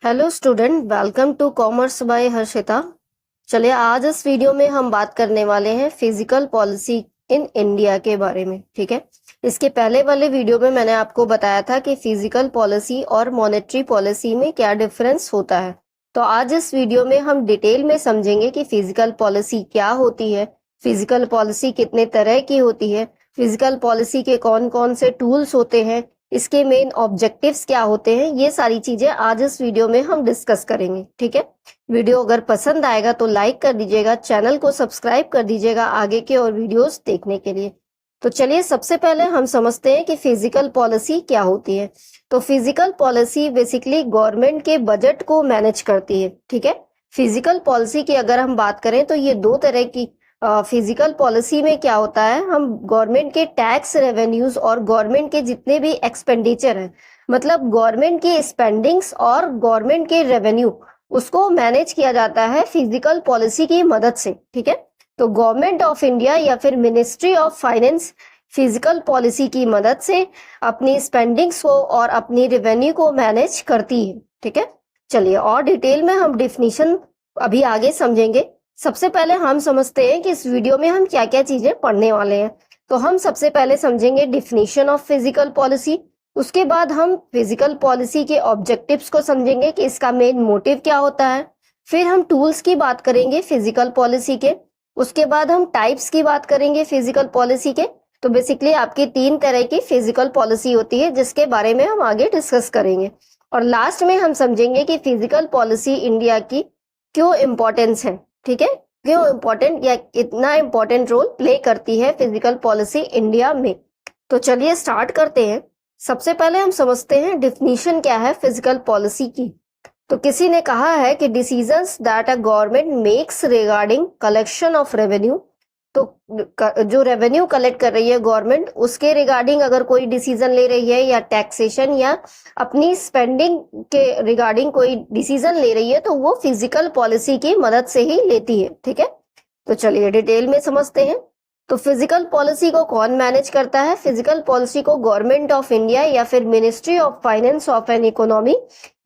Hello student, welcome to commerce by Harshita. चलिए आज इस वीडियो में हम बात करने वाले हैं फिजिकल पॉलिसी इन इंडिया के बारे में। ठीक है, इसके पहले वाले वीडियो में मैंने आपको बताया था कि फिजिकल पॉलिसी और मॉनेटरी पॉलिसी में क्या डिफरेंस होता है। तो आज इस वीडियो में हम डिटेल में समझेंगे कि फिजिकल पॉलिसी क्या होती है, फिजिकल पॉलिसी कितने तरह की होती है, फिजिकल पॉलिसी के कौन कौन से टूल्स होते हैं, इसके मेन ऑब्जेक्टिव्स क्या होते हैं, ये सारी चीजें आज इस वीडियो में हम डिस्कस करेंगे। ठीक है, वीडियो अगर पसंद आएगा तो लाइक कर दीजिएगा, चैनल को सब्सक्राइब कर दीजिएगा आगे के और वीडियोस देखने के लिए। तो चलिए सबसे पहले हम समझते हैं कि फिजिकल पॉलिसी क्या होती है। तो फिजिकल पॉलिसी बेसिकली गवर्नमेंट के बजट को मैनेज करती है। ठीक है, फिजिकल पॉलिसी की अगर हम बात करें तो ये दो तरह की फिजिकल पॉलिसी में क्या होता है, हम गवर्नमेंट के टैक्स रेवेन्यूज और गवर्नमेंट के जितने भी एक्सपेंडिचर हैं, मतलब गवर्नमेंट की स्पेंडिंग्स और गवर्नमेंट के रेवेन्यू, उसको मैनेज किया जाता है फिजिकल पॉलिसी की मदद से। ठीक है, तो गवर्नमेंट ऑफ इंडिया या फिर ministry of finance physical policy की मदद से अपनी स्पेंडिंग्स को और अपनी रेवेन्यू को मैनेज करती है। ठीक है, चलिए और डिटेल में हम डिफिनीशन अभी आगे समझेंगे। सबसे पहले हम समझते हैं कि इस वीडियो में हम क्या क्या चीजें पढ़ने वाले हैं। तो हम सबसे पहले समझेंगे डिफिनीशन ऑफ फिजिकल पॉलिसी, उसके बाद हम फिजिकल पॉलिसी के ऑब्जेक्टिव्स को समझेंगे कि इसका मेन मोटिव क्या होता है, फिर हम टूल्स की बात करेंगे फिजिकल पॉलिसी के, उसके बाद हम टाइप्स की बात करेंगे फिजिकल पॉलिसी के। तो बेसिकली आपकी 3 तरह की फिजिकल पॉलिसी होती है जिसके बारे में हम आगे डिस्कस करेंगे, और लास्ट में हम समझेंगे कि फिजिकल पॉलिसी इंडिया की क्यों इंपॉर्टेंस है। ठीक है, क्यों इंपॉर्टेंट या इतना इंपॉर्टेंट रोल प्ले करती है फिजिकल पॉलिसी इंडिया में। तो चलिए स्टार्ट करते हैं। सबसे पहले हम समझते हैं डिफिनीशन क्या है फिजिकल पॉलिसी की। तो किसी ने कहा है कि decisions that a government makes regarding collection of revenue, तो जो रेवेन्यू कलेक्ट कर रही है गवर्नमेंट, उसके रिगार्डिंग अगर कोई डिसीजन ले रही है या टैक्सेशन या अपनी स्पेंडिंग के रिगार्डिंग कोई डिसीजन ले रही है, तो वो फिजिकल पॉलिसी की मदद से ही लेती है। ठीक है, तो चलिए डिटेल में समझते हैं। तो फिजिकल पॉलिसी को कौन मैनेज करता है? फिजिकल पॉलिसी को गवर्नमेंट ऑफ इंडिया या फिर ministry of finance of an economy,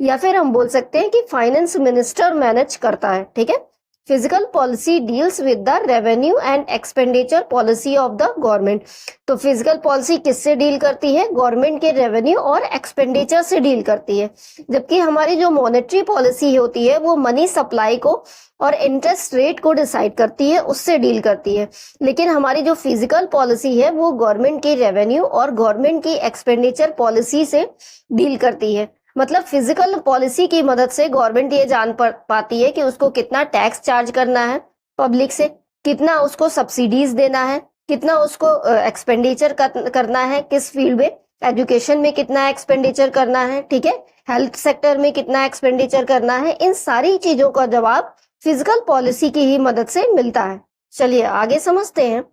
या फिर हम बोल सकते हैं कि फाइनेंस मिनिस्टर मैनेज करता है। ठीक है, physical policy deals with the revenue and expenditure policy of the government. तो फिजिकल पॉलिसी किससे डील करती है? गवर्नमेंट के रेवेन्यू और एक्सपेंडिचर से डील करती है। जबकि हमारी जो मॉनेटरी पॉलिसी होती है वो मनी सप्लाई को और इंटरेस्ट रेट को डिसाइड करती है, उससे डील करती है। लेकिन हमारी जो फिजिकल पॉलिसी है वो गवर्नमेंट की रेवेन्यू और गवर्नमेंट की एक्सपेंडिचर पॉलिसी से डील करती है। मतलब फिजिकल पॉलिसी की मदद से गवर्नमेंट ये जान पाती है कि उसको कितना टैक्स चार्ज करना है पब्लिक से, कितना उसको सब्सिडीज देना है, कितना उसको एक्सपेंडिचर करना है किस फील्ड में, एजुकेशन में कितना एक्सपेंडिचर करना है, ठीक है, हेल्थ सेक्टर में कितना एक्सपेंडिचर करना है। इन सारी चीजों का जवाब फिजिकल पॉलिसी की ही मदद से मिलता है। चलिए आगे समझते हैं।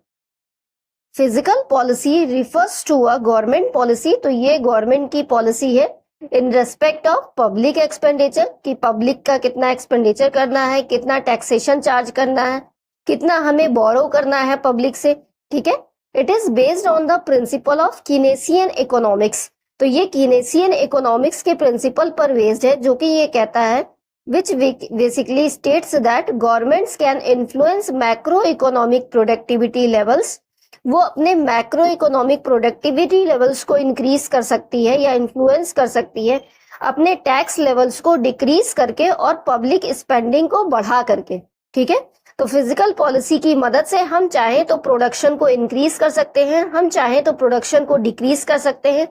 Physical policy refers to a government policy, तो ये गवर्नमेंट की पॉलिसी है in respect of public expenditure, कि पब्लिक का कितना एक्सपेंडिचर करना है, कितना टैक्सेशन चार्ज करना है, कितना हमें बोरो करना है पब्लिक से। ठीक है, it is based on the principle of Keynesian economics. तो ये कीनेसियन इकोनॉमिक्स के प्रिंसिपल पर बेस्ड है, जो कि ये कहता है which basically states that governments can influence macroeconomic productivity levels। वो अपने मैक्रो इकोनॉमिक प्रोडक्टिविटी लेवल्स को इंक्रीज कर सकती है या इन्फ्लुएंस कर सकती है अपने टैक्स लेवल्स को डिक्रीज करके और पब्लिक स्पेंडिंग को बढ़ा करके। ठीक है, तो फिजिकल पॉलिसी की मदद से हम चाहे तो प्रोडक्शन को इंक्रीज कर सकते हैं, हम चाहे तो प्रोडक्शन को डिक्रीज कर सकते हैं,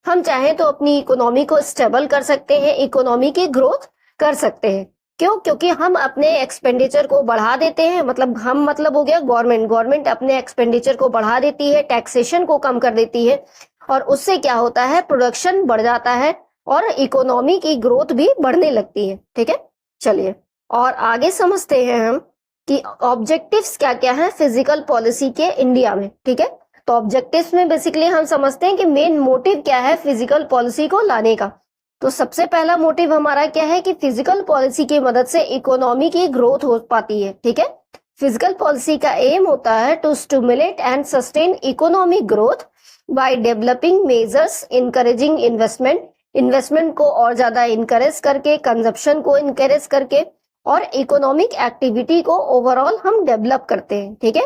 हम चाहे तो अपनी इकोनॉमी को स्टेबल कर सकते हैं, इकोनॉमी की ग्रोथ कर सकते हैं। क्यों? क्योंकि हम अपने एक्सपेंडिचर को बढ़ा देते हैं, मतलब हो गया गवर्नमेंट अपने एक्सपेंडिचर को बढ़ा देती है, टैक्सेशन को कम कर देती है, और उससे क्या होता है, प्रोडक्शन बढ़ जाता है और इकोनॉमी की ग्रोथ भी बढ़ने लगती है। ठीक है, चलिए और आगे समझते हैं हम कि ऑब्जेक्टिव्स क्या क्या है फिजिकल पॉलिसी के इंडिया में। ठीक है, तो ऑब्जेक्टिव्स में बेसिकली हम समझते हैं कि मेन मोटिव क्या है फिजिकल पॉलिसी को लाने का। तो सबसे पहला मोटिव हमारा क्या है कि फिजिकल पॉलिसी की मदद से इकोनॉमी की ग्रोथ हो पाती है। ठीक है, फिजिकल पॉलिसी का एम होता है to stimulate and sustain economic growth by developing measures encouraging investment investment को और ज्यादा इनकरेज करके, कंजप्शन को इनकरेज करके और इकोनॉमिक एक्टिविटी को ओवरऑल हम डेवलप करते हैं, ठीक है।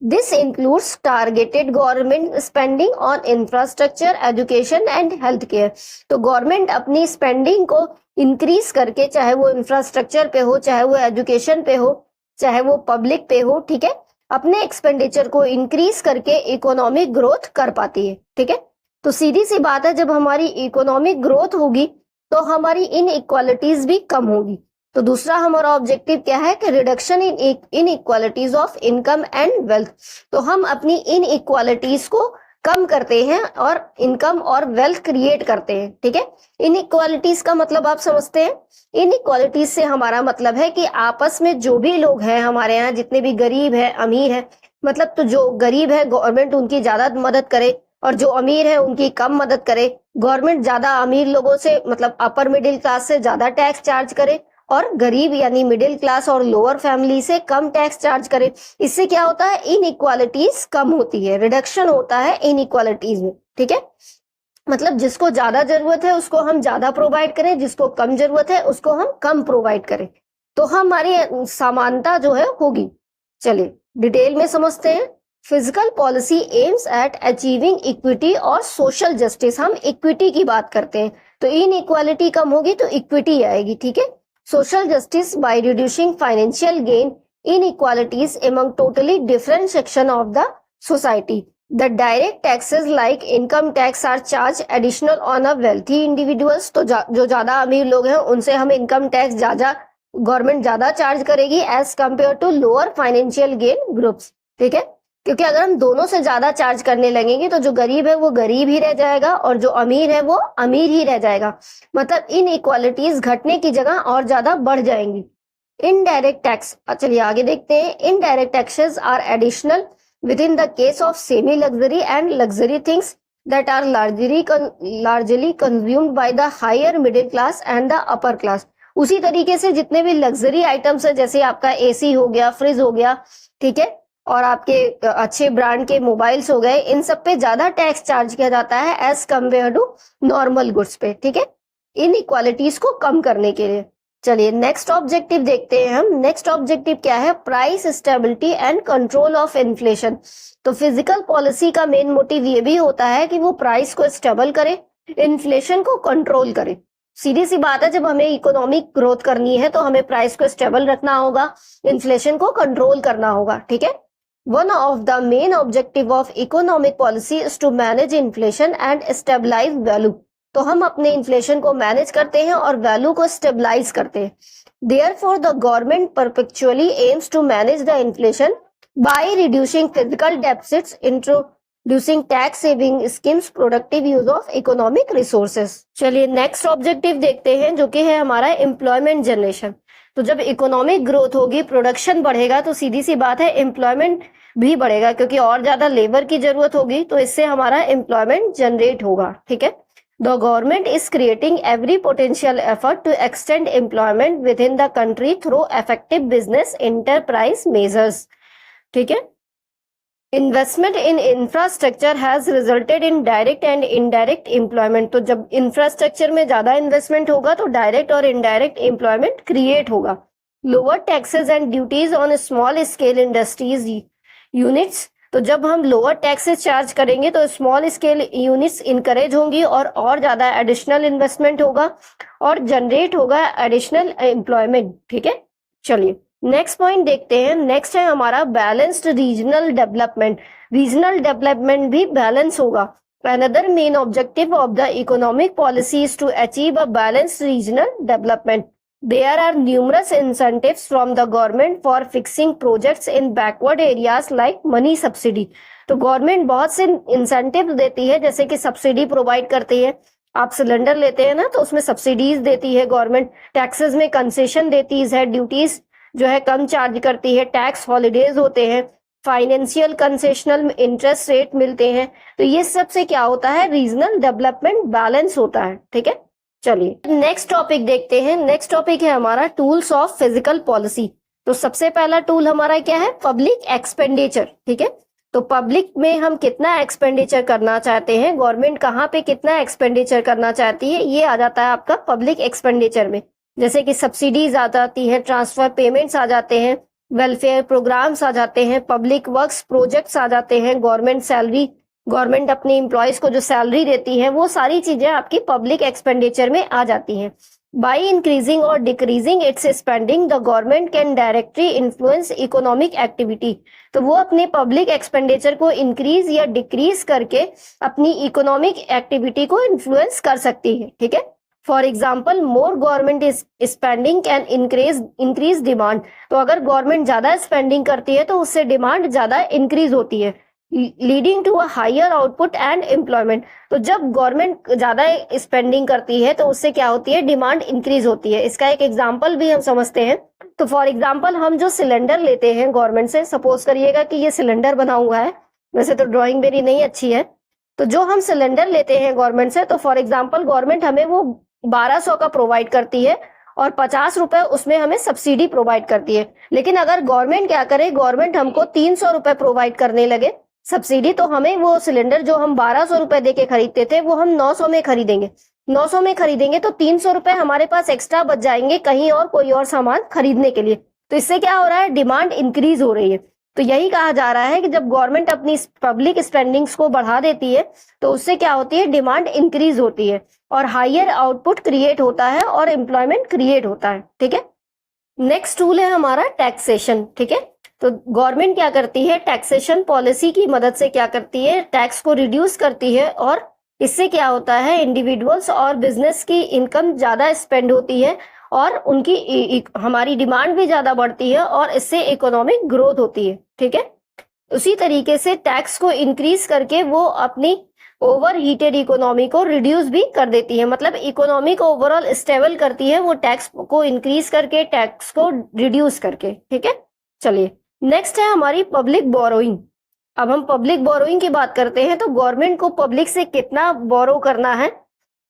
This includes targeted government spending on infrastructure, education and health care. तो गवर्नमेंट अपनी स्पेंडिंग को इंक्रीज करके, चाहे वो इंफ्रास्ट्रक्चर पे हो, चाहे वो एजुकेशन पे हो, चाहे वो पब्लिक पे हो, ठीक है, अपने एक्सपेंडिचर को इंक्रीज करके इकोनॉमिक ग्रोथ कर पाती है, ठीक है। तो सीधी सी बात है, जब हमारी इकोनॉमिक ग्रोथ होगी तो हमारी इनइक्वालिटीज भी कम होगी। तो दूसरा हमारा ऑब्जेक्टिव क्या है कि reduction in inequalities of income and wealth. तो हम अपनी इनइक्वालिटीज को कम करते हैं और इनकम और वेल्थ क्रिएट करते हैं, ठीक है। इनइक्वालिटीज का मतलब आप समझते हैं? इनइक्वालिटीज से हमारा मतलब है कि आपस में जो भी लोग हैं हमारे यहाँ, जितने भी गरीब है, अमीर है, मतलब तो जो गरीब है गवर्नमेंट उनकी ज्यादा मदद करे और जो अमीर है उनकी कम मदद करे। गवर्नमेंट ज्यादा अमीर लोगों से, मतलब अपर मिडिल क्लास से ज्यादा टैक्स चार्ज करे और गरीब यानी मिडिल क्लास और लोअर फैमिली से कम टैक्स चार्ज करे। इससे क्या होता है? इनइक्वालिटीज कम होती है, रिडक्शन होता है इनइक्वालिटीज में, ठीक है। मतलब जिसको ज्यादा जरूरत है उसको हम ज्यादा प्रोवाइड करें, जिसको कम जरूरत है उसको हम कम प्रोवाइड करें, तो हमारी समानता जो है होगी। चलिए डिटेल में समझते हैं। Physical policy aims at achieving equity और सोशल जस्टिस। हम इक्विटी की बात करते हैं, तो इनइक्वालिटी कम होगी तो इक्विटी आएगी, ठीक है। Social justice by reducing financial gain inequalities among totally different section of the society. The direct taxes like income tax are charged additional on a wealthy individuals. तो जो ज्यादा अमीर लोग हैं उनसे हम इनकम टैक्स ज्यादा, गवर्नमेंट ज्यादा चार्ज करेगी as compare to lower financial gain groups, ठीक है। क्योंकि अगर हम दोनों से ज्यादा चार्ज करने लगेंगे तो जो गरीब है वो गरीब ही रह जाएगा और जो अमीर है वो अमीर ही रह जाएगा। मतलब इनइक्वालिटीज घटने की जगह और ज्यादा बढ़ जाएंगी। इनडायरेक्ट टैक्स, चलिए आगे देखते हैं। Indirect taxes are additional within the case of semi luxury and luxury things that are largely consumed by the higher middle class and the upper class. उसी तरीके से जितने भी लग्जरी आइटम्स है, जैसे आपका एसी हो गया, फ्रिज हो गया, ठीक है, और आपके अच्छे ब्रांड के मोबाइल्स हो गए, इन सब पे ज्यादा टैक्स चार्ज किया जाता है as compare to normal goods पे, ठीक है, इनइक्वालिटीज को कम करने के लिए। चलिए नेक्स्ट ऑब्जेक्टिव देखते हैं हम। नेक्स्ट ऑब्जेक्टिव क्या है? Price stability and control of inflation. तो फिजिकल पॉलिसी का मेन मोटिव ये भी होता है कि वो प्राइस को स्टेबल करे, इन्फ्लेशन को कंट्रोल करे। सीधी सी बात है, जब हमें इकोनॉमिक ग्रोथ करनी है तो हमें प्राइस को स्टेबल रखना होगा, इन्फ्लेशन को कंट्रोल करना होगा, ठीक है। One of the main objective of economic policy is to manage inflation and stabilize value. तो हम अपने इन्फ्लेशन को मैनेज करते हैं और वैल्यू को स्टेबलाइज करते हैं। Therefore, the government perpetually aims to manage the inflation by reducing fiscal deficits, introducing tax saving schemes, productive use of economic resources. चलिए नेक्स्ट ऑब्जेक्टिव देखते हैं जो कि है हमारा एम्प्लॉयमेंट जनरेशन। तो जब इकोनॉमिक ग्रोथ होगी, प्रोडक्शन बढ़ेगा, तो सीधी सी बात है एम्प्लॉयमेंट भी बढ़ेगा, क्योंकि और ज्यादा लेबर की जरूरत होगी, तो इससे हमारा एम्प्लॉयमेंट जनरेट होगा, ठीक है। The government is creating every potential effort to extend employment within the country through effective business enterprise measures, ठीक है। Investment in infrastructure has resulted in direct and indirect employment. तो जब infrastructure में ज्यादा investment होगा तो direct और indirect employment create होगा। Lower taxes and duties on small scale industries units. तो जब हम लोअर टैक्सेस चार्ज करेंगे तो स्मॉल स्केल यूनिट्स इनकरेज होंगी और ज्यादा एडिशनल इन्वेस्टमेंट होगा और जनरेट होगा एडिशनल एम्प्लॉयमेंट, ठीक है। चलिए नेक्स्ट पॉइंट देखते हैं। नेक्स्ट है हमारा balanced regional development. Regional development भी बैलेंस होगा। Another main objective of the economic policy is to achieve a balanced regional development. There are numerous incentives from the government for fixing projects in backward areas like money subsidy. तो government बहुत से incentive देती है, जैसे कि subsidy provide करती है। आप सिलेंडर लेते हैं ना तो उसमें सब्सिडीज देती है गवर्नमेंट, टैक्सेस में कंसेशन देती है, ड्यूटीज जो है कम चार्ज करती है, टैक्स हॉलीडेज होते हैं, फाइनेंशियल कंसेशनल इंटरेस्ट रेट मिलते हैं। तो ये सब से क्या होता है? रीजनल डेवलपमेंट बैलेंस होता है, ठीक है। चलिए नेक्स्ट टॉपिक देखते हैं। नेक्स्ट टॉपिक है हमारा टूल्स ऑफ फिजिकल पॉलिसी। तो सबसे पहला टूल हमारा क्या है? पब्लिक एक्सपेंडिचर, ठीक है। तो पब्लिक में हम कितना एक्सपेंडिचर करना चाहते हैं, गवर्नमेंट कहाँ पे कितना एक्सपेंडिचर करना चाहती है, ये आ जाता है आपका पब्लिक एक्सपेंडिचर में। जैसे कि सब्सिडीज आ जाती है, ट्रांसफर पेमेंट्स आ जाते हैं, वेलफेयर प्रोग्राम्स आ जाते हैं, पब्लिक वर्क्स प्रोजेक्ट्स आ जाते हैं, गवर्नमेंट सैलरी, गवर्नमेंट अपनी एम्प्लॉयज को जो सैलरी देती है, वो सारी चीजें आपकी पब्लिक एक्सपेंडिचर में आ जाती हैं। By increasing or decreasing its spending, the government can directly influence economic activity. तो वो अपने पब्लिक एक्सपेंडिचर को इंक्रीज या डिक्रीज करके अपनी इकोनॉमिक एक्टिविटी को इन्फ्लुएंस कर सकती है, ठीक है। For example, more government is spending can increase demand. तो अगर गवर्नमेंट ज्यादा स्पेंडिंग करती है तो उससे डिमांड ज्यादा इंक्रीज होती है, leading to a higher output and employment. तो जब गवर्नमेंट ज्यादा स्पेंडिंग करती है तो उससे क्या होती है, डिमांड इंक्रीज होती है। इसका एक एग्जांपल भी हम समझते हैं। तो फॉर एग्जांपल, हम जो सिलेंडर लेते हैं गवर्नमेंट से, सपोज करिएगा कि ये सिलेंडर बना हुआ है, वैसे तो ड्राइंग मेरी नहीं अच्छी है, तो जो हम सिलेंडर लेते हैं गवर्नमेंट से, तो फॉर एग्जाम्पल गवर्नमेंट हमें वो 1200 का प्रोवाइड करती है और 50 रुपए उसमें हमें सब्सिडी प्रोवाइड करती है। लेकिन अगर गवर्नमेंट क्या करे, गवर्नमेंट हमको 300 रुपए प्रोवाइड करने लगे सब्सिडी, तो हमें वो सिलेंडर जो हम 1200 रुपए देके खरीदते थे वो हम 900 में खरीदेंगे। 900 में खरीदेंगे तो 300 रुपए हमारे पास एक्स्ट्रा बच जाएंगे कहीं और कोई और सामान खरीदने के लिए। तो इससे क्या हो रहा है, डिमांड इंक्रीज हो रही है। तो यही कहा जा रहा है कि जब गवर्नमेंट अपनी पब्लिक स्पेंडिंग्स को बढ़ा देती है तो उससे क्या होती है, डिमांड इंक्रीज होती है और हायर आउटपुट क्रिएट होता है और एम्प्लॉयमेंट क्रिएट होता है, ठीक है। नेक्स्ट टूल है हमारा टैक्सेशन, ठीक है। तो गवर्नमेंट क्या करती है, टैक्सेशन पॉलिसी की मदद से क्या करती है, टैक्स को रिड्यूस करती है और इससे क्या होता है, इंडिविजुअल्स और बिजनेस की इनकम ज्यादा स्पेंड होती है और उनकी हमारी डिमांड भी ज्यादा बढ़ती है और इससे इकोनॉमिक ग्रोथ होती है, ठीक है। उसी तरीके से टैक्स को इंक्रीज करके वो अपनी ओवर हीटेड इकोनॉमी को रिड्यूस भी कर देती है, मतलब इकोनॉमी को ओवरऑल स्टेबल करती है वो टैक्स को इंक्रीज करके, टैक्स को रिड्यूस करके, ठीक है। चलिए नेक्स्ट है हमारी पब्लिक बोरोइंग। अब हम पब्लिक बोरोइंग की बात करते हैं। तो गवर्नमेंट को पब्लिक से कितना बोरो करना है,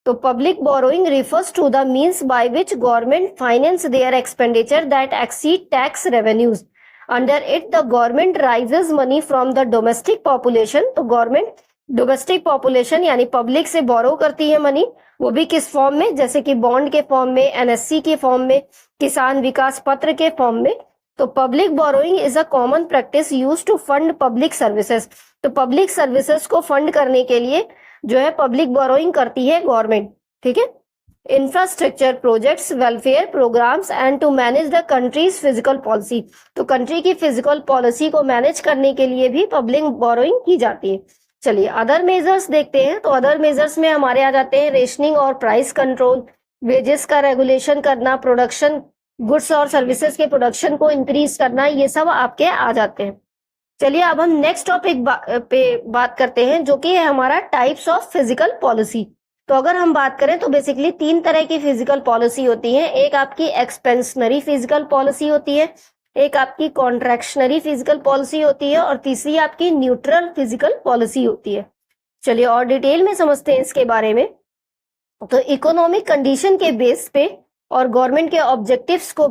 तो public borrowing refers to the means by which government finance their expenditure that exceed tax revenues. Under it the government raises money from the domestic population. तो गवर्नमेंट डोमेस्टिक पॉपुलेशन यानी public से borrow करती है money, वो भी किस form में, जैसे कि बॉन्ड के फॉर्म में, एनएससी के फॉर्म में, किसान विकास पत्र के फॉर्म में। तो public borrowing is a common practice use to fund public services. तो पब्लिक सर्विसेज को फंड करने के लिए जो है पब्लिक बोरोइंग करती है गवर्नमेंट, ठीक है। Infrastructure projects, welfare programs and to manage the country's physical policy. तो कंट्री की फिजिकल पॉलिसी को मैनेज करने के लिए भी पब्लिक बोरोइंग की जाती है। चलिए अदर मेजर्स देखते हैं। तो अदर मेजर्स में हमारे आ जाते हैं रेशनिंग और प्राइस कंट्रोल, वेजेस का रेगुलेशन करना, प्रोडक्शन, गुड्स और सर्विसेज के प्रोडक्शन को इंक्रीज करना, ये सब आपके आ जाते हैं। चलिए अब हम नेक्स्ट टॉपिक पे बात करते हैं जो कि है हमारा टाइप्स ऑफ फिजिकल पॉलिसी। तो अगर हम बात करें तो बेसिकली 3 तरह की फिजिकल पॉलिसी होती है। एक आपकी एक्सपेंशनरी फिजिकल पॉलिसी होती है, एक आपकी कॉन्ट्रैक्शनरी फिजिकल पॉलिसी होती है और तीसरी आपकी न्यूट्रल फिजिकल पॉलिसी होती है। चलिए और डिटेल में समझते हैं इसके बारे में। तो इकोनॉमिक कंडीशन के बेस पे और गवर्नमेंट के ऑब्जेक्टिव्स को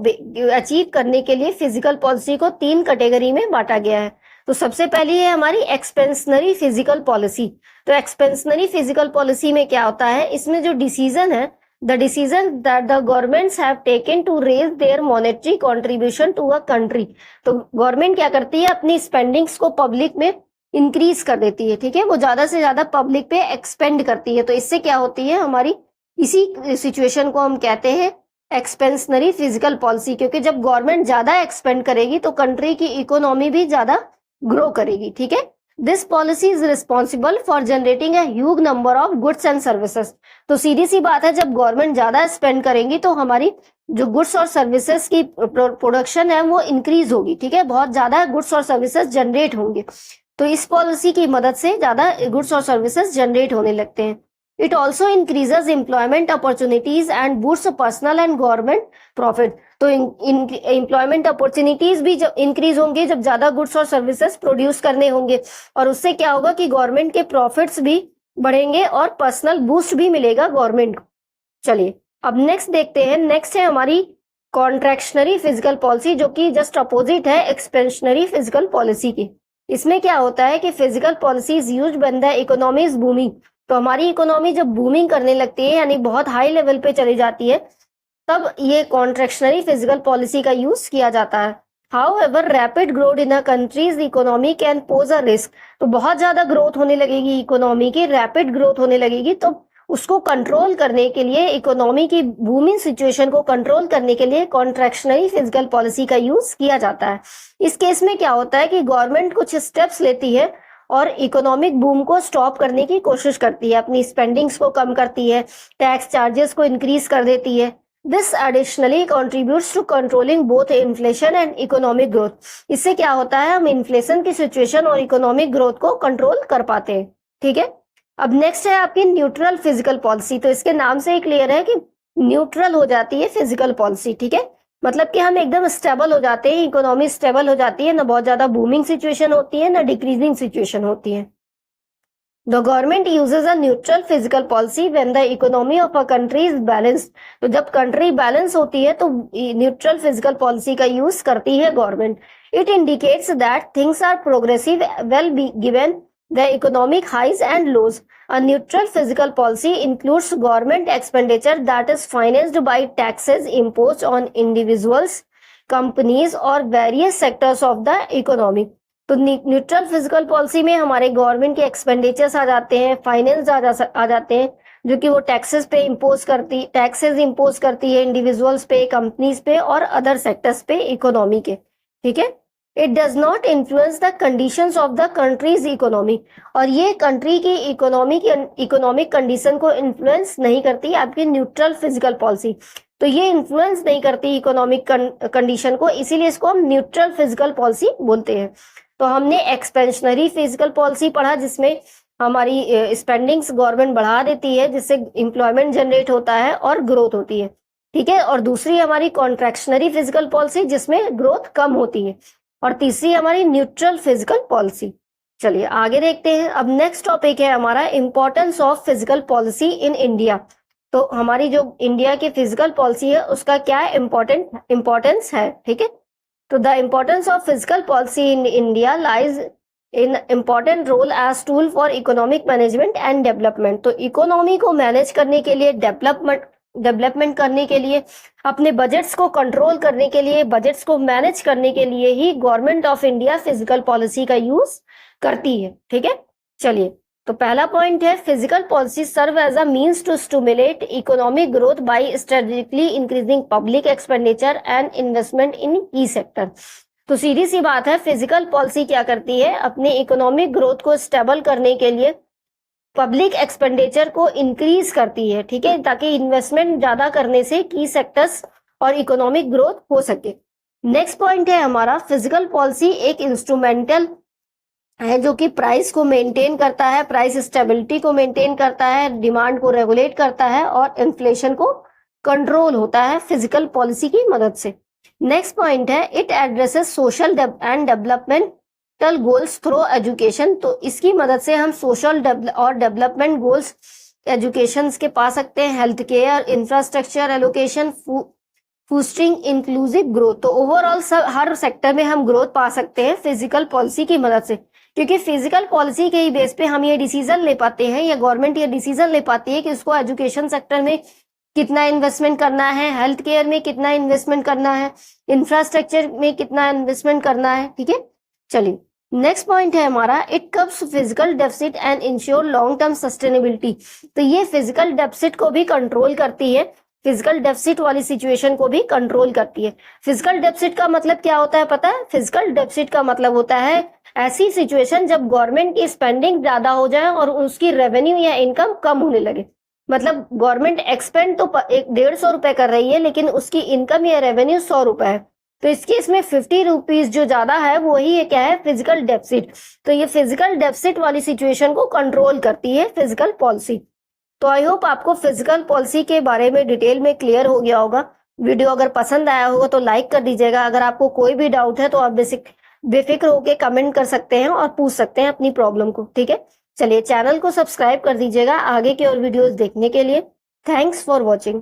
अचीव करने के लिए फिजिकल पॉलिसी को 3 कैटेगरी में बांटा गया है। तो सबसे पहली है हमारी एक्सपेंशनरी फिजिकल पॉलिसी। तो एक्सपेंशनरी फिजिकल पॉलिसी में क्या होता है, इसमें जो डिसीजन है, the decision that the governments have taken to raise their monetary contribution to a country. तो गवर्नमेंट क्या करती है, अपनी स्पेंडिंग्स को पब्लिक में इंक्रीज कर देती है, ठीक है। वो ज्यादा से ज्यादा पब्लिक पे एक्सपेंड करती है। तो इससे क्या होती है हमारी, इसी सिचुएशन को हम कहते हैं एक्सपेंशनरी फिजिकल पॉलिसी, क्योंकि जब गवर्नमेंट ज्यादा एक्सपेंड करेगी तो कंट्री की इकोनॉमी भी ज्यादा ग्रो करेगी, ठीक है। This policy is responsible for generating a huge number of goods and services. तो सीधी सी बात है, जब गवर्नमेंट ज्यादा स्पेंड करेंगी तो हमारी जो गुड्स और सर्विसेज की प्रोडक्शन है वो इंक्रीज होगी, ठीक है। बहुत ज्यादा गुड्स और सर्विसेज जनरेट होंगे। तो इस पॉलिसी की मदद से ज्यादा गुड्स और सर्विसेज जनरेट होने लगते हैं। It also increases employment opportunities and boosts personal and government profit. तो employment opportunities भी जब इंक्रीज होंगे जब ज्यादा गुड्स और सर्विसेज प्रोड्यूस करने होंगे, और उससे क्या होगा कि गवर्नमेंट के प्रॉफिट्स भी बढ़ेंगे और पर्सनल बूस्ट भी मिलेगा गवर्नमेंट को। चलिए अब नेक्स्ट देखते हैं। नेक्स्ट है हमारी कॉन्ट्रैक्शनरी फिजिकल पॉलिसी, जो कि जस्ट अपोजिट है एक्सपेंशनरी फिजिकल पॉलिसी की। इसमें क्या होता है कि physical policy is used when the economy is booming. तो हमारी इकोनॉमी जब बूमिंग करने लगती है यानी बहुत हाई लेवल पे चली जाती है, तब ये कॉन्ट्रेक्शनरी फिजिकल पॉलिसी का यूज किया जाता है। However rapid growth in a countries economy can pose a risk. तो बहुत ज्यादा ग्रोथ होने लगेगी इकोनॉमी की, रैपिड ग्रोथ होने लगेगी, तो उसको कंट्रोल करने के लिए, इकोनॉमी की बूमिंग सिचुएशन को कंट्रोल करने के लिए कॉन्ट्रेक्शनरी फिजिकल पॉलिसी का यूज किया जाता है। इस केस में क्या होता है कि गवर्नमेंट कुछ स्टेप्स लेती है और इकोनॉमिक बूम को स्टॉप करने की कोशिश करती है, अपनी स्पेंडिंग्स को कम करती है, टैक्स चार्जेस को इंक्रीज कर देती है। This additionally contributes to controlling both inflation and economic growth. इससे क्या होता है, हम इन्फ्लेशन की सिचुएशन और इकोनॉमिक ग्रोथ को कंट्रोल कर पाते हैं। ठीक है, अब नेक्स्ट है आपकी न्यूट्रल फिजिकल पॉलिसी। तो इसके नाम से ही क्लियर है कि न्यूट्रल हो जाती है फिजिकल पॉलिसी। ठीक है, मतलब कि हम एकदम स्टेबल हो जाते हैं, इकोनॉमी स्टेबल हो जाती है, ना बहुत ज्यादा बूमिंग सिचुएशन होती है ना डिक्रीजिंग सिचुएशन होती है। The government uses a neutral fiscal policy when the economy of a country is balanced। तो जब कंट्री बैलेंस होती है तो न्यूट्रल फिजिकल पॉलिसी का यूज करती है government. It indicates that things are progressive well given the economic highs and lows। A neutral fiscal policy includes government expenditure that is financed by taxes imposed on individuals, companies or various sectors of the economy। तो neutral physical policy में हमारे government के expenditures आ जाते हैं, finance आ जाते हैं, जो कि वो टैक्सेस इम्पोज करती है इंडिविजुअल्स पे, कंपनीज पे और अदर सेक्टर्स पे इकोनॉमी के। ठीक है, it does not influence the conditions of the countries economy. और ये कंट्री की इकोनॉमिक कंडीशन को इन्फ्लुएंस नहीं करती आपकी न्यूट्रल फिजिकल पॉलिसी। तो ये इन्फ्लुएंस नहीं करती इकोनॉमिक कंडीशन को, इसीलिए इसको हम न्यूट्रल फिजिकल पॉलिसी बोलते हैं। तो हमने एक्सपेंशनरी फिजिकल पॉलिसी पढ़ा, जिसमें हमारी स्पेंडिंग्स गवर्नमेंट बढ़ा देती है, जिससे एम्प्लॉयमेंट जनरेट होता है और ग्रोथ होती है। ठीक है, और दूसरी हमारी कॉन्ट्रैक्शनरी फिजिकल पॉलिसी, जिसमें ग्रोथ कम होती है, और तीसरी हमारी न्यूट्रल फिजिकल पॉलिसी। चलिए आगे देखते हैं। अब नेक्स्ट टॉपिक है हमारा importance of physical policy in India. तो हमारी जो इंडिया की फिजिकल पॉलिसी है उसका क्या इंपॉर्टेंस है। ठीक है, तो the importance of physical policy in India lies in important role as tool for economic management and development. तो इकोनॉमी को मैनेज करने के लिए, डेवलपमेंट करने के लिए, अपने बजट्स को कंट्रोल करने के लिए, बजट्स को मैनेज करने के लिए ही government of India physical policy का यूज करती है। ठीक है, चलिए तो पहला पॉइंट है physical policy serve as a means to stimulate economic growth by strategically increasing public expenditure and investment in key sector. तो सीधी सी बात है, फिजिकल पॉलिसी क्या करती है, अपने इकोनॉमिक ग्रोथ को स्टेबल करने के लिए पब्लिक एक्सपेंडिचर को इंक्रीज करती है। ठीक है, ताकि इन्वेस्टमेंट ज्यादा करने से की सेक्टर्स और इकोनॉमिक ग्रोथ हो सके। नेक्स्ट पॉइंट है हमारा फिजिकल पॉलिसी एक इंस्ट्रूमेंटल है जो कि प्राइस को मेंटेन करता है, प्राइस स्टेबिलिटी को मेंटेन करता है, डिमांड को रेगुलेट करता है और इन्फ्लेशन को कंट्रोल होता है फिजिकल पॉलिसी की मदद से। नेक्स्ट पॉइंट है it addresses social and developmental goals through education. तो इसकी मदद से हम सोशल और डेवलपमेंट गोल्स एजुकेशन के पा सकते हैं, health care, infrastructure allocation, fostering inclusive growth. तो ओवरऑल हर सेक्टर में हम ग्रोथ पा सकते हैं फिजिकल पॉलिसी की मदद से, क्योंकि फिजिकल पॉलिसी के ही बेस पे हम ये डिसीजन ले पाते हैं, या गवर्नमेंट ये डिसीजन ले पाती है कि उसको एजुकेशन सेक्टर में कितना इन्वेस्टमेंट करना है, हेल्थ केयर में कितना इन्वेस्टमेंट करना है, इंफ्रास्ट्रक्चर में कितना इन्वेस्टमेंट करना है। ठीक है, चलिए नेक्स्ट पॉइंट है हमारा it कब्स physical deficit and ensure long term sustainability. तो ये फिजिकल डेफिसिट को भी कंट्रोल करती है, फिजिकल डेफिसिट वाली सिचुएशन को भी कंट्रोल करती है। फिजिकल डेफिसिट का मतलब क्या होता है पता है? फिजिकल डेफिसिट का मतलब होता है ऐसी सिचुएशन जब गवर्नमेंट की स्पेंडिंग ज्यादा हो जाए और उसकी रेवेन्यू या इनकम कम होने लगे। मतलब गवर्नमेंट एक्सपेंड तो 150 रुपए कर रही है, लेकिन उसकी इनकम या रेवेन्यू 100 रुपए है, तो इस केस में 50 रुपीज जो ज्यादा है वही क्या है, फिजिकल डेफिसिट। तो ये फिजिकल डेफिसिट वाली सिचुएशन को कंट्रोल करती है फिजिकल पॉलिसी। तो आई होप आपको फिजिकल पॉलिसी के बारे में डिटेल में क्लियर हो गया होगा। वीडियो अगर पसंद आया होगा तो लाइक कर दीजिएगा। अगर आपको कोई भी डाउट है तो आप बेफिक्र होकर कमेंट कर सकते हैं और पूछ सकते हैं अपनी प्रॉब्लम को। ठीक है, चलिए चैनल को सब्सक्राइब कर दीजिएगा आगे की और वीडियोस देखने के लिए। Thanks for watching.